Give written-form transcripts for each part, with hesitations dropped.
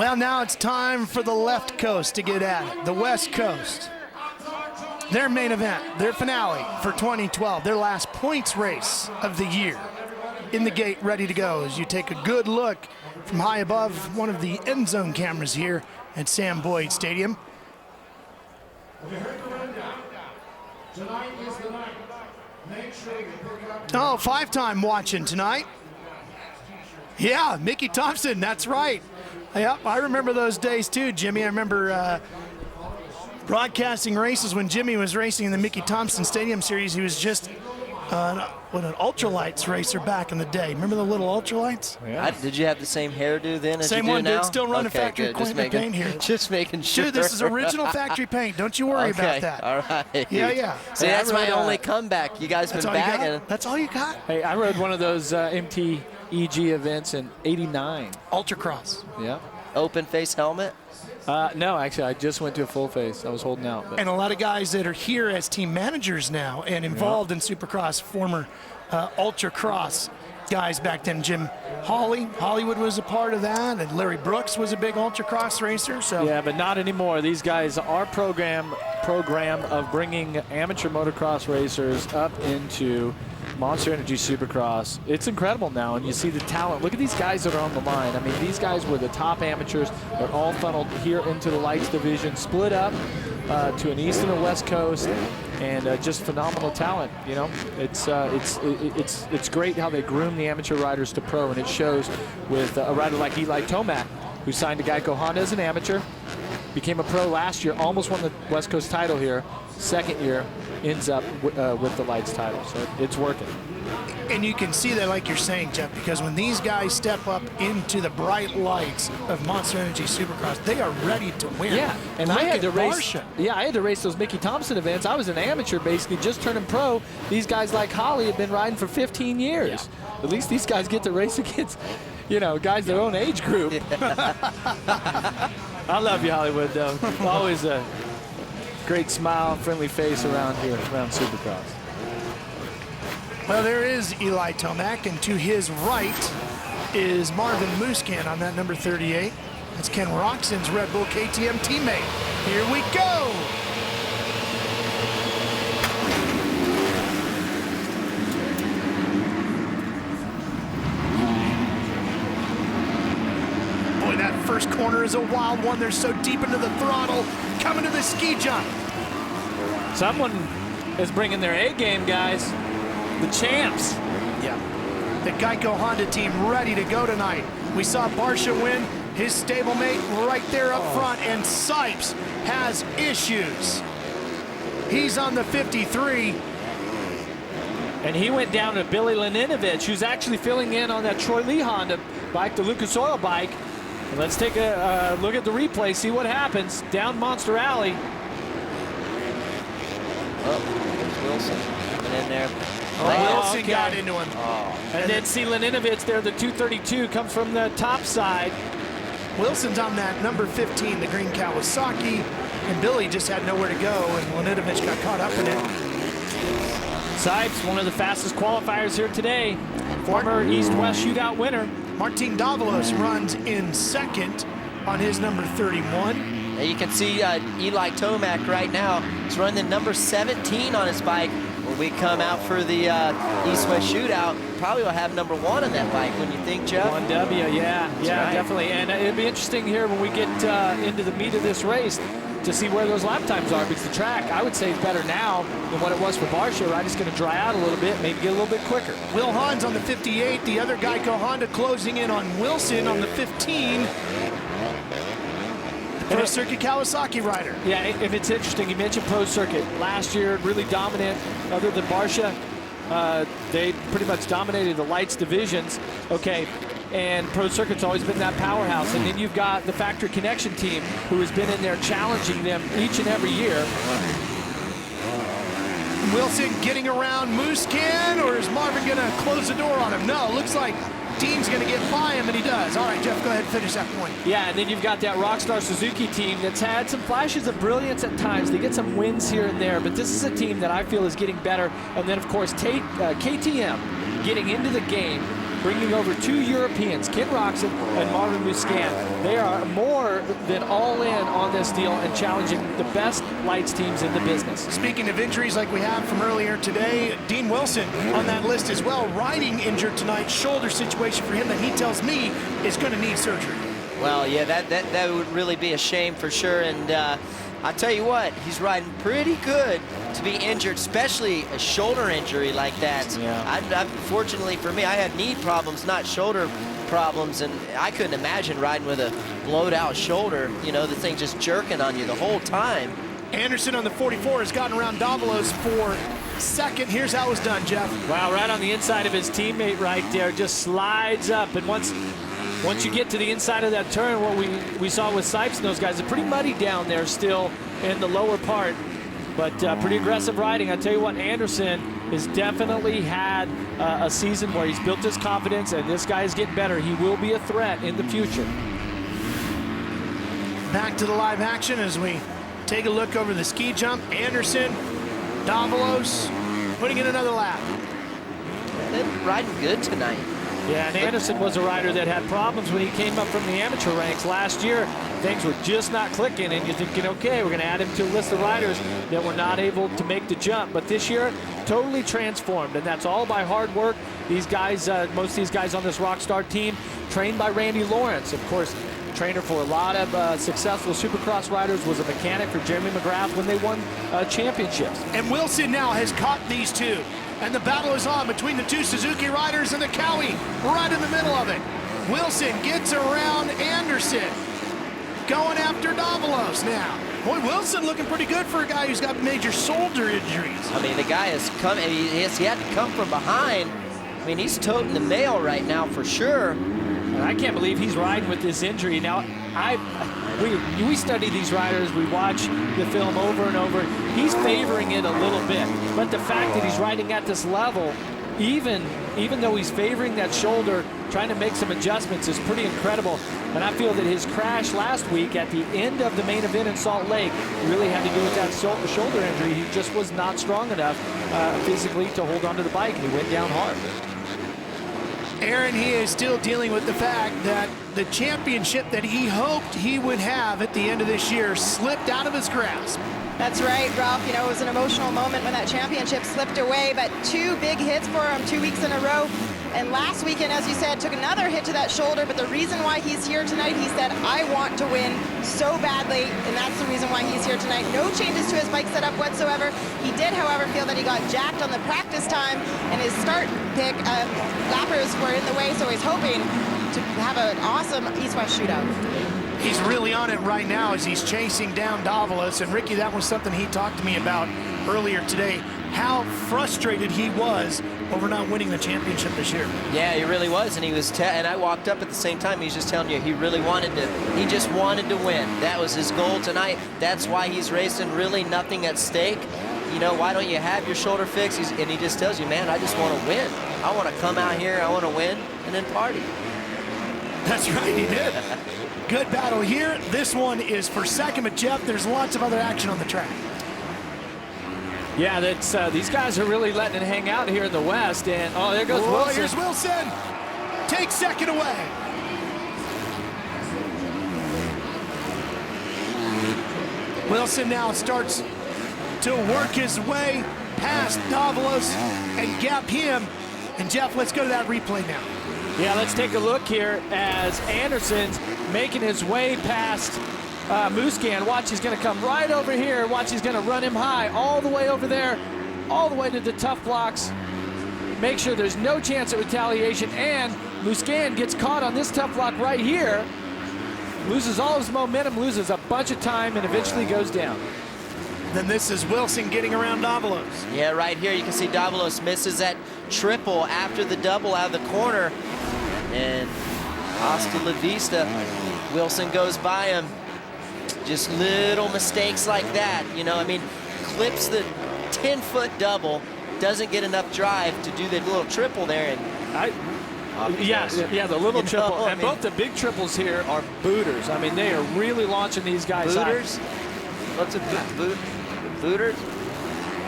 Well, now it's time for the left coast to get at it. The West Coast. Their main event, their finale for 2012, their last points race of the year. In the gate, ready to go as you take a good look from high above one of the end zone cameras here at Sam Boyd Stadium. Oh, five-time watching tonight. Yeah, Mickey Thompson, that's right. Yep, I remember those days too, Jimmy. I remember broadcasting races when Jimmy was racing in the Mickey Thompson Stadium Series. He was just an ultralights racer back in the day. Remember the little ultralights? Yeah. Did you have the same hairdo then as same you do one, now? Did still run a factory equipment paint here. Just making sure. Dude, this is original factory paint. Don't you worry about that. All right. Yeah. See, that's my only comeback. You guys been bagging. That's all you got? Hey, I rode one of those MTEG events in '89. Ultracross. Yeah. Open face helmet? No, actually, I just went to a full face. I was holding out. But. And a lot of guys that are here as team managers now and involved in Supercross, former Ultracross guys back then. Jim Hollywood was a part of that, and Larry Brooks was a big Ultracross racer. So yeah, but not anymore. These guys, our program of bringing amateur motocross racers up into Monster Energy Supercross, it's incredible now, and you see the talent. Look at these guys that are on the line. I mean, these guys were the top amateurs. They're all funneled here into the lights division, split up to an east and a west coast, and just phenomenal talent. You know, it's great how they groom the amateur riders to pro, and it shows with a rider like Eli Tomac, who signed to Geico Honda as an amateur, became a pro last year, almost won the West Coast title here. Second year, ends up with the lights title, so it's working. And you can see that, like you're saying, Jeff, because when these guys step up into the bright lights of Monster Energy Supercross, they are ready to win. Yeah, and Look I had to race. Barsha. Yeah, I had to race those Mickey Thompson events. I was an amateur, basically, just turning pro. These guys like Holly have been riding for 15 years. Yeah. At least these guys get to race against, guys their own age group. Yeah. I love you, Hollywood, though. Always a great smile, friendly face around here, around Supercross. Well, there is Eli Tomac, and to his right is Marvin Muscan on that number 38. That's Ken Roxon's Red Bull KTM teammate. Here we go. Boy, that first corner is a wild one. They're so deep into the throttle, coming to the ski jump. Someone is bringing their A game, guys. The champs. Yeah. The Geico Honda team ready to go tonight. We saw Barsha win, his stablemate right there up front, and Sipes has issues. He's on the 53. And he went down to Billy Laninovich, who's actually filling in on that Troy Lee Honda bike, the Lucas Oil bike. And let's take a look at the replay, see what happens. Down Monster Alley. Oh, there's Wilson coming in there. Wilson got into him. And then see Laninovich there, the 232 comes from the top side. Wilson's on that number 15, the green Kawasaki, and Billy just had nowhere to go, and Laninovich got caught up in it. Sipes, one of the fastest qualifiers here today. Former East-West shootout winner. Martin Davalos runs in second on his number 31. And you can see Eli Tomac right now. He's running the number 17 on his bike. When we come out for the East-West shootout, probably will have number 1 on that bike, wouldn't you think, Jeff? 1W, yeah, right. definitely. And it'd be interesting here when we get into the meat of this race to see where those lap times are, because the track, I would say, is better now than what it was for Barsha, right? It's going to dry out a little bit, maybe get a little bit quicker. Will Hahn's on the 58, the other Geico Honda closing in on Wilson on the 15. Pro Circuit Kawasaki rider. Yeah, if it's interesting, you mentioned Pro Circuit. Last year, really dominant, other than Barsha. They pretty much dominated the lights divisions. Okay, and Pro Circuit's always been that powerhouse. And then you've got the Factory Connection team, who has been in there challenging them each and every year. Wilson getting around Muscan, or is Marvin going to close the door on him? No, looks like Dean's going to get by him, and he does. All right, Jeff, go ahead and finish that point. Yeah, and then you've got that Rockstar Suzuki team that's had some flashes of brilliance at times. They get some wins here and there, but this is a team that I feel is getting better. And then, of course, KTM getting into the game bringing over 2 Europeans, Ken Roxon and Marvin Muscan. They are more than all in on this deal and challenging the best lights teams in the business. Speaking of injuries like we have from earlier today, Dean Wilson on that list as well. Riding injured tonight, shoulder situation for him that he tells me is going to need surgery. Well, yeah, that would really be a shame for sure. And I tell you what, he's riding pretty good to be injured, especially a shoulder injury like that. Yeah. Fortunately for me, I had knee problems, not shoulder problems, and I couldn't imagine riding with a blowed out shoulder, you know, the thing just jerking on you the whole time. Anderson on the 44 has gotten around Davalos for second. Here's how it was done, Jeff. Wow, right on the inside of his teammate right there, just slides up. And once you get to the inside of that turn, what we saw with Sipes and those guys, it's pretty muddy down there still in the lower part, but pretty aggressive riding. I tell you what, Anderson has definitely had a season where he's built his confidence, and this guy is getting better. He will be a threat in the future. Back to the live action as we take a look over the ski jump. Anderson, Davalos, putting in another lap. They're riding good tonight. Yeah, and Anderson was a rider that had problems when he came up from the amateur ranks last year. Things were just not clicking, and you're thinking, okay, we're going to add him to a list of riders that were not able to make the jump. But this year, totally transformed, and that's all by hard work. These guys, most of these guys on this Rockstar team, trained by Randy Lawrence, of course, trainer for a lot of successful Supercross riders, was a mechanic for Jeremy McGrath when they won championships. And Wilson now has caught these two. And the battle is on between the two Suzuki riders and the Cowie right in the middle of it. Wilson gets around Anderson, going after Davalos now. Boy, Wilson looking pretty good for a guy who's got major shoulder injuries. I mean, the guy has come, he had to come from behind. I mean, he's toting the mail right now for sure. And I can't believe he's riding with this injury. Now, we study these riders, we watch the film over and over. He's favoring it a little bit, but the fact that he's riding at this level, even though he's favoring that shoulder, trying to make some adjustments, is pretty incredible. And I feel that his crash last week at the end of the main event in Salt Lake really had to do with that shoulder injury. He just was not strong enough physically to hold onto the bike, and he went down hard. Aaron, he is still dealing with the fact that the championship that he hoped he would have at the end of this year slipped out of his grasp. That's right, Ralph. You know, it was an emotional moment when that championship slipped away, but 2 big hits for him 2 weeks in a row. And last weekend, as you said, took another hit to that shoulder, but the reason why he's here tonight, he said, I want to win so badly, and that's the reason why he's here tonight. No changes to his bike setup whatsoever. He did, however, feel that he got jacked on the practice time, and his start pick lappers were in the way, so he's hoping to have an awesome East-West shootout. He's really on it right now as he's chasing down Davalos. And Ricky, that was something he talked to me about earlier today, how frustrated he was over not winning the championship this year. Yeah, he really was, and he was. And I walked up at the same time. He was just telling you he really wanted to. He just wanted to win. That was his goal tonight. That's why he's racing. Really, nothing at stake. You know, why don't you have your shoulder fixed? And he just tells you, man, I just want to win. I want to come out here. I want to win, and then party. That's right, he did. Good battle here. This one is for second, but Jeff, there's lots of other action on the track. Yeah, that's these guys are really letting it hang out here in the West. And oh, there goes Wilson. Here's Wilson. Takes second away. Wilson now starts to work his way past Davalos and gap him. And Jeff, let's go to that replay now. Yeah, let's take a look here as Anderson's making his way past Muscan. Watch, he's going to come right over here. Watch, he's going to run him high all the way over there, all the way to the tough blocks. Make sure there's no chance of retaliation, and Muscan gets caught on this tough block right here, loses all his momentum, loses a bunch of time, and eventually goes down. Then this is Wilson getting around Davalos. Yeah, right here you can see Davalos misses that triple after the double out of the corner. And hasta la vista, Wilson goes by him. Just little mistakes like that, you know, I mean, clips the 10-foot double, doesn't get enough drive to do the little triple there. And yeah, the little triple. Know, and both the big triples here are booters. I mean, they are really launching these guys booters? out. What's a boot? Booters?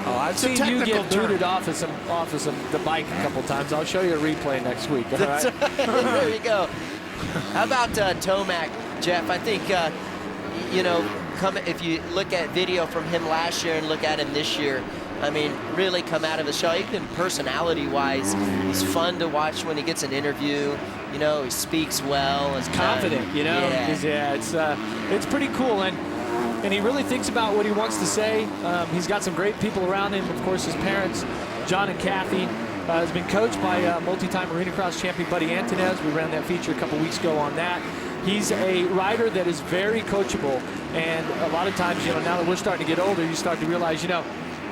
Oh, I've It's a seen you technical get term. booted off of the bike a couple times. I'll show you a replay next week. All right? There you go. How about Tomac, Jeff? I think, you know, if you look at video from him last year and look at him this year, I mean, really come out of the shell. Even personality-wise, he's fun to watch when he gets an interview. You know, he speaks well. He's confident, you know? Yeah. It's pretty cool. And he really thinks about what he wants to say. He's got some great people around him. Of course, his parents, John and Kathy, has been coached by multi-time arena cross champion Buddy Antonez. We ran that feature a couple weeks ago on that. He's a rider that is very coachable. And a lot of times, you know, now that we're starting to get older, you start to realize, you know,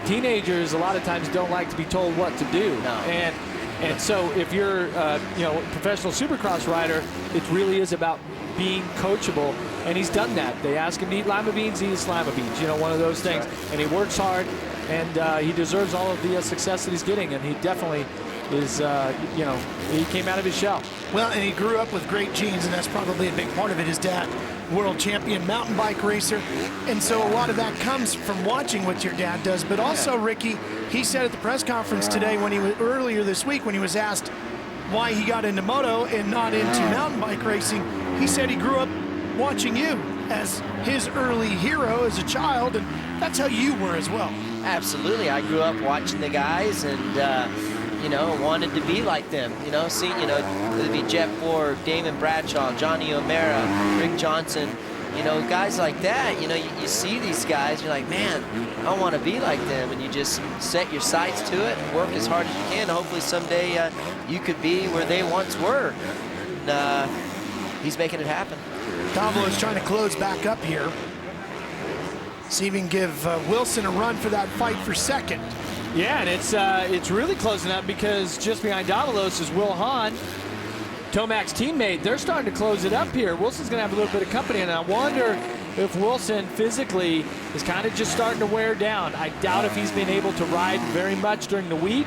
teenagers a lot of times don't like to be told what to do. No. And so if you're, you know, a professional Supercross rider, it really is about being coachable, and he's done that. They ask him to eat lima beans, he eats lima beans, you know, one of those things. And he works hard, and he deserves all of the success that he's getting, and he definitely is, you know, he came out of his shell. Well, and he grew up with great genes, and that's probably a big part of it. His dad, world champion mountain bike racer, and so a lot of that comes from watching what your dad does. But also, Ricky, he said at the press conference today, when he was earlier this week, when he was asked why he got into moto and not into mountain bike racing, he said he grew up watching you as his early hero as a child, and that's how you were as well. Absolutely. I grew up watching the guys and, you know, wanted to be like them. You know, see, you know, whether it be Jeff Ford, Damon Bradshaw, Johnny O'Mara, Rick Johnson, you know, guys like that. You know, you see these guys, you're like, man, I want to be like them. And you just set your sights to it and work as hard as you can. Hopefully someday you could be where they once were. And he's making it happen. Davila is trying to close back up here. See if he can give Wilson a run for that fight for second. Yeah, and it's really closing up because just behind Davalos is Will Hahn, Tomac's teammate. They're starting to close it up here. Wilson's going to have a little bit of company, and I wonder if Wilson physically is kind of just starting to wear down. I doubt if he's been able to ride very much during the week,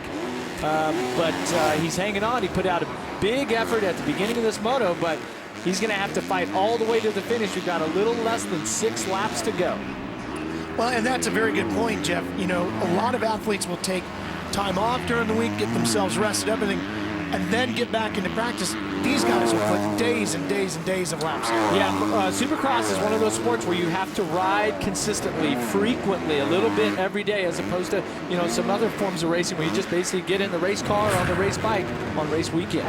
but he's hanging on. He put out a big effort at the beginning of this moto, but he's going to have to fight all the way to the finish. We've got a little less than 6 laps to go. Well, and that's a very good point, Jeff. You know, a lot of athletes will take time off during the week, get themselves rested up, and then get back into practice. These guys will put days and days and days of laps. Yeah, Supercross is one of those sports where you have to ride consistently, frequently, a little bit every day, as opposed to, you know, some other forms of racing where you just basically get in the race car or on the race bike on race weekend.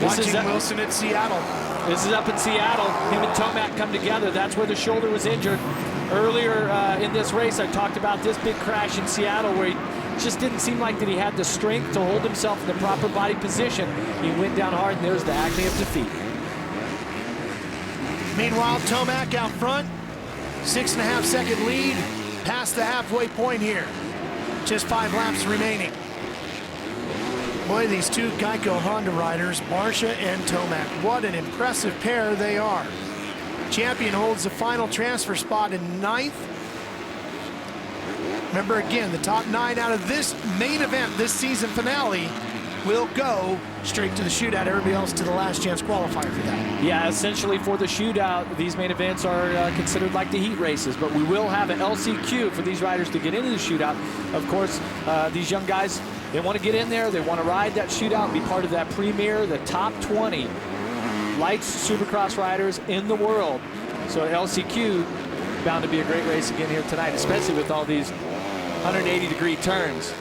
Watching Wilson at Seattle. This is up in Seattle. Him and Tomac come together. That's where the shoulder was injured. Earlier in this race, I talked about this big crash in Seattle where he just didn't seem like that he had the strength to hold himself in the proper body position. He went down hard, and there's the agony of defeat. Meanwhile, Tomac out front, 6.5 second lead, past the halfway point here. Just 5 laps remaining. Boy, these two Geico Honda riders, Barsha and Tomac, what an impressive pair they are. Champion holds the final transfer spot in 9th. Remember again, the top 9 out of this main event, this season finale, will go straight to the shootout. Everybody else to the last chance qualifier for that. Yeah, essentially for the shootout, these main events are considered like the heat races, but we will have an LCQ for these riders to get into the shootout. Of course, these young guys, they want to get in there, they want to ride that shootout and be part of that premier, the top 20 lights Supercross riders in the world. So LCQ bound to be a great race again here tonight, especially with all these 180-degree turns.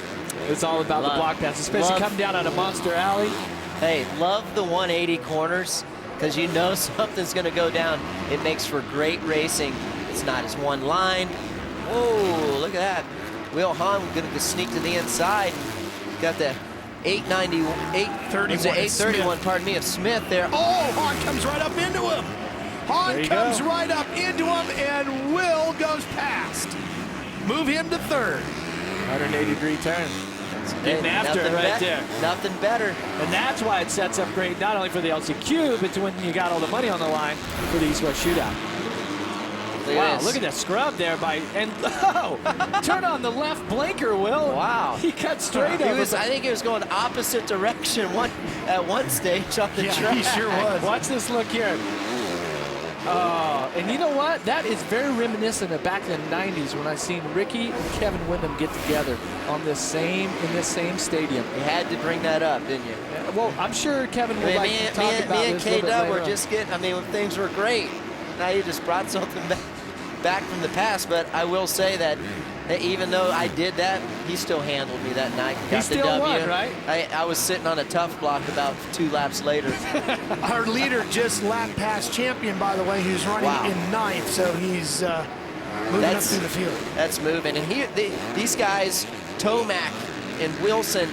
It's all about the block pass, especially coming down on a monster alley. Hey, love the 180 corners because you know something's going to go down. It makes for great racing. It's not as one line. Whoa, look at that. Will Hahn going to sneak to the inside. Got the 831, pardon me, of Smith there. Oh, Hahn comes right up into him. Hahn comes right up into him, and Will goes past. Move him to 3rd. 180-degree turn. Getting after it right there. Nothing better. And that's why it sets up great, not only for the LCQ, but when you got all the money on the line for the East West Shootout. Wow, look at that scrub there turn on the left blinker, Will. Wow. He cut straight over. I think he was going opposite direction at one stage on the track. He sure was. Watch this look here. Oh, And you know what? That is very reminiscent of back in the 90s when I seen Ricky and Kevin Windham get together in this same stadium. You had to bring that up, didn't you? Well, I'm sure Kevin will like to talk about me and this a little bit K-Dub were later just getting, I mean, when things were great. Now you just brought something back from the past, but I will say that even though I did that, he still handled me that night. He still won, right? I was sitting on a tough block about 2 laps later. Our leader just lap past champion, by the way, who's running in 9th, so he's moving up through the field. That's moving. And these guys, Tomac and Wilson,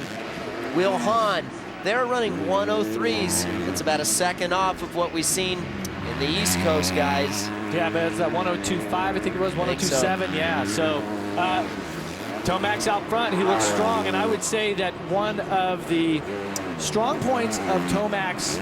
Will Hahn, they're running 103s. It's about a second off of what we've seen in the East Coast guys. Yeah, but it's that 102.5, I think it was, 102.7, yeah. So Tomac's out front, he looks strong, and I would say that one of the strong points of Tomac's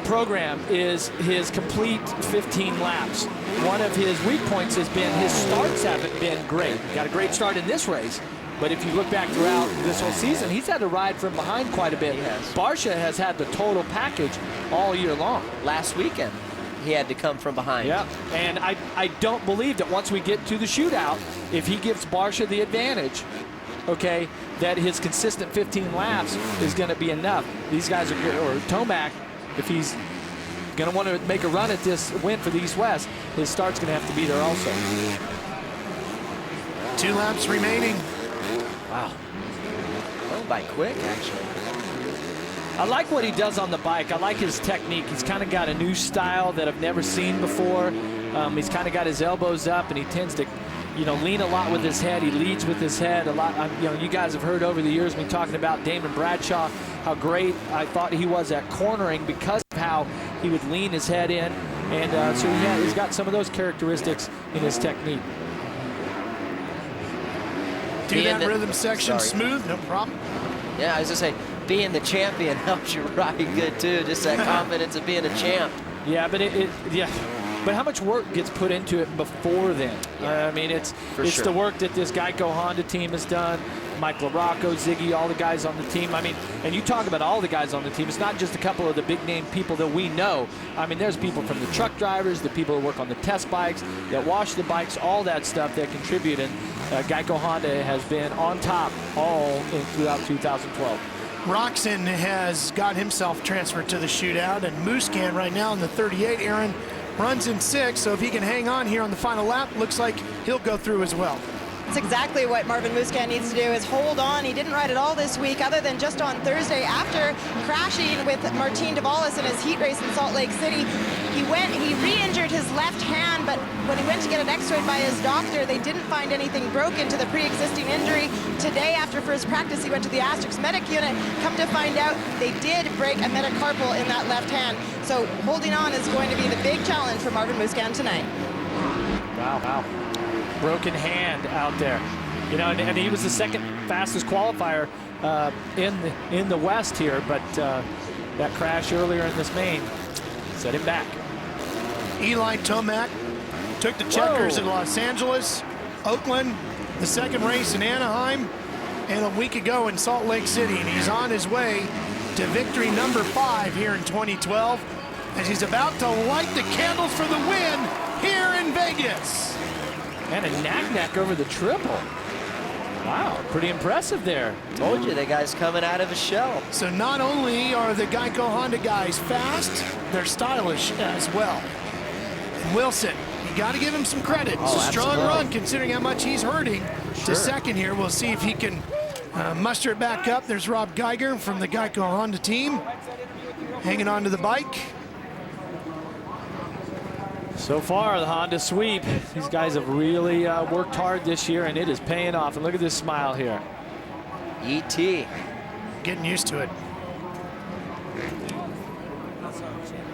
program is his complete 15 laps. One of his weak points has been his starts haven't been great. He got a great start in this race, but if you look back throughout this whole season, he's had to ride from behind quite a bit. He has. Barsha has had the total package all year long. Last weekend, he had to come from behind. Yeah, and I don't believe that once we get to the shootout, if he gives Barsha the advantage, okay, that his consistent 15 laps is going to be enough. These guys are good, or Tomac, if he's going to want to make a run at this win for the East-West, his start's going to have to be there also. 2 laps remaining. Wow. Going by quick, actually. I like what he does on the bike. I like his technique. He's kind of got a new style that I've never seen before. He's kind of got his elbows up, and he tends to, lean a lot with his head. He leads with his head a lot. You guys have heard over the years me talking about Damon Bradshaw, how great I thought he was at cornering because of how he would lean his head in. And so he's got some of those characteristics in his technique. Do that rhythm section smooth, no problem. Yeah, I was just saying, being the champion helps you ride good too. Just that confidence of being a champ. Yeah, but but how much work gets put into it before then? I mean, it's the work that this Geico Honda team has done. Mike LaRocco, Ziggy, all the guys on the team. I mean, and you talk about all the guys on the team. It's not just a couple of the big name people that we know. I mean, there's people from the truck drivers, the people who work on the test bikes, that wash the bikes, all that stuff that contribute. And Geico Honda has been on top throughout 2012. Roxon has got himself transferred to the shootout, and Muscan right now in the 38, Aaron, runs in 6, so if he can hang on here on the final lap, looks like he'll go through as well. It's exactly what Marvin Muscan needs to do, is hold on. He didn't ride at all this week, other than just on Thursday after crashing with Martin Davalos in his heat race in Salt Lake City. He re-injured his left hand, but when he went to get it x-rayed by his doctor, they didn't find anything broken to the pre-existing injury. Today, after first practice, he went to the Asterix medic unit. Come to find out, they did break a metacarpal in that left hand. So holding on is going to be the big challenge for Marvin Muscan tonight. Wow. Broken hand out there, and he was the second fastest qualifier in the West here, but that crash earlier in this main set him back. Eli Tomac took the checkers in Los Angeles, Oakland, the second race in Anaheim, and a week ago in Salt Lake City, and he's on his way to victory number 5 here in 2012 as he's about to light the candles for the win here in Vegas. And a knack over the triple. Wow, pretty impressive there. Told you, the guy's coming out of his shell. So not only are the Geico Honda guys fast, they're stylish as well. And Wilson, you got to give him some credit. It's a strong run considering how much he's hurting. To second here, we'll see if he can muster it back up. There's Rob Geiger from the Geico Honda team hanging on to the bike. So far, the Honda sweep. These guys have really worked hard this year, and it is paying off. And look at this smile here. E.T. Getting used to it.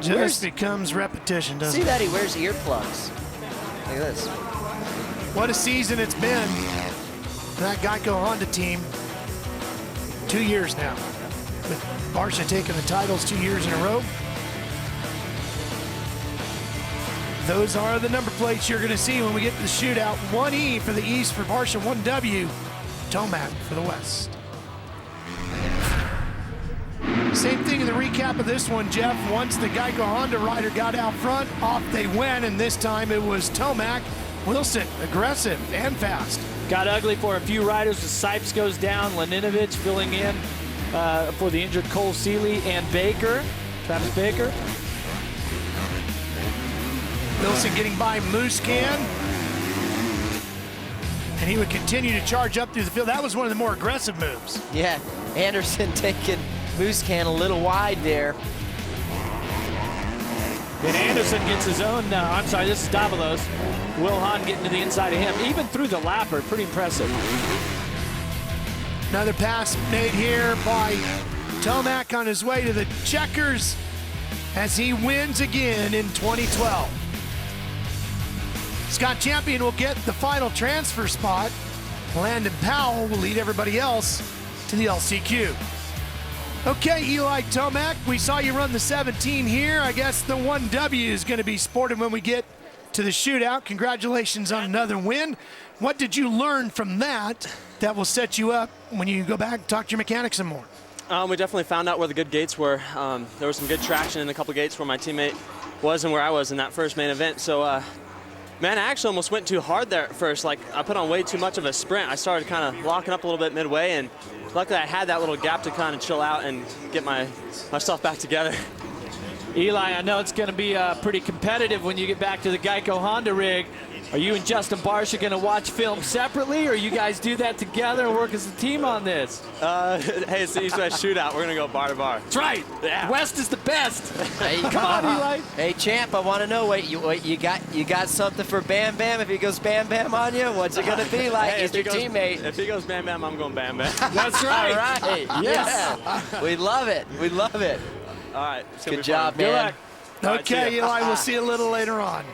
Just becomes repetition, doesn't it? See that he wears earplugs. Look at this. What a season it's been for that Geico Honda team. 2 years now, with Barsha taking the titles 2 years in a row. Those are the number plates you're going to see when we get to the shootout. 1E for the East for Barsha, 1W, Tomac for the West. Same thing in the recap of this one, Jeff. Once the Geico Honda rider got out front, off they went, and this time it was Tomac. Wilson, aggressive and fast. Got ugly for a few riders. The Sipes goes down. Laninovich filling in for the injured Cole Seeley and Baker, Travis Baker. Wilson getting by Muscan. And he would continue to charge up through the field. That was one of the more aggressive moves. Yeah, Anderson taking Muscan a little wide there. And Anderson gets his own, I'm sorry, this is Davalos. Will Hahn getting to the inside of him, even through the lapper. Pretty impressive. Another pass made here by Tomac on his way to the checkers as he wins again in 2012. Scott Champion will get the final transfer spot. Landon Powell will lead everybody else to the LCQ. Okay, Eli Tomac, we saw you run the 17 here. I guess the 1W is going to be sported when we get to the shootout. Congratulations on another win. What did you learn from that will set you up when you go back and talk to your mechanics some more? We definitely found out where the good gates were. There was some good traction in a couple gates where my teammate was and where I was in that first main event. So, man, I actually almost went too hard there at first. Like, I put on way too much of a sprint. I started kind of locking up a little bit midway, and luckily I had that little gap to kind of chill out and get myself back together. Eli, I know it's going to be pretty competitive when you get back to the Geico Honda rig. Are you and Justin Barcia going to watch film separately, or you guys do that together and work as a team on this? Hey, it's the East West shootout. We're going to go bar to bar. That's right. Yeah. West is the best. Hey, come on, Eli. Hey, champ, I want to know, wait, you got something for Bam Bam? If he goes Bam Bam on you, what's it going to be like? Hey, He's your teammate. If he goes Bam Bam, I'm going Bam Bam. That's right. All right. Yes. Yeah. We love it. We love it. All right. Good job, Good man. luck. Okay, All right, Eli, we'll see you a little later on.